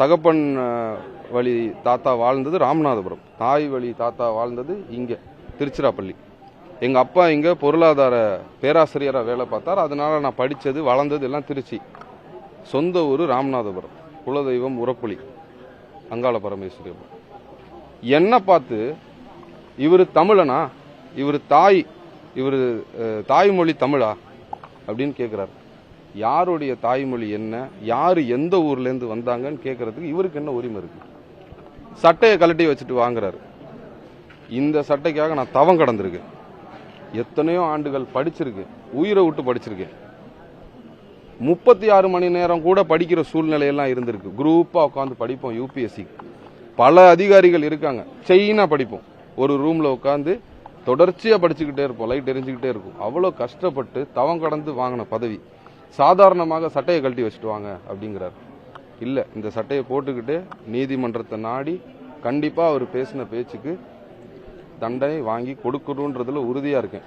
தகப்பன் வழி தாத்தா வாழ்ந்தது ராமநாதபுரம், தாய் வழி தாத்தா வாழ்ந்தது இங்கே திருச்சிராப்பள்ளி. எங்கள் அப்பா இங்கே பொருளாதார பேராசிரியராக வேலை பார்த்தார். அதனால நான் படித்தது வளர்ந்தது எல்லாம் திருச்சி. சொந்த ஊர் ராமநாதபுரம், குலதெய்வம் உரப்புலி அங்காள பரமேஸ்வரி. என்ன பார்த்து இவர் தமிழனா, இவர் தாய்மொழி தமிழா அப்படின்னு கேட்குறாரு. யாருடைய தாய்மொழி என்ன, யார் எந்த ஊர்லேருந்து வந்தாங்கன்னு கேட்கறதுக்கு இவருக்கு என்ன உரிமை இருக்கு? சட்டையை கழட்டி வச்சுட்டு வாங்குறாரு. இந்த சட்டைக்காக நான் தவம் கடந்திருக்கேன். எத்தனையோ ஆண்டுகள் படிச்சிருக்கேன், உயிரை விட்டு படிச்சிருக்கேன். 36 மணி நேரம் கூட படிக்கிற சூழ்நிலையெல்லாம் இருந்திருக்கு. குரூப்பாக உட்காந்து படிப்போம். யூபிஎஸ்சி பல அதிகாரிகள் இருக்காங்க, செயினா படிப்போம். ஒரு ரூம்ல உட்காந்து தொடர்ச்சியா படிச்சுக்கிட்டே இருப்போம், லைட் எரிஞ்சுக்கிட்டே இருக்கும். அவ்வளோ கஷ்டப்பட்டு தவம் கடந்து வாங்கின பதவி. சாதாரணமாக சட்டையை கழட்டி வச்சுட்டு வாங்க அப்படிங்கிறார். இல்லை, இந்த சட்டையை போட்டுக்கிட்டு நீதிமன்றத்தை நாடி கண்டிப்பாக அவர் பேசின பேச்சுக்கு தண்டனை வாங்கி கொடுக்கணுன்றதுல உறுதியாக இருக்கேன்.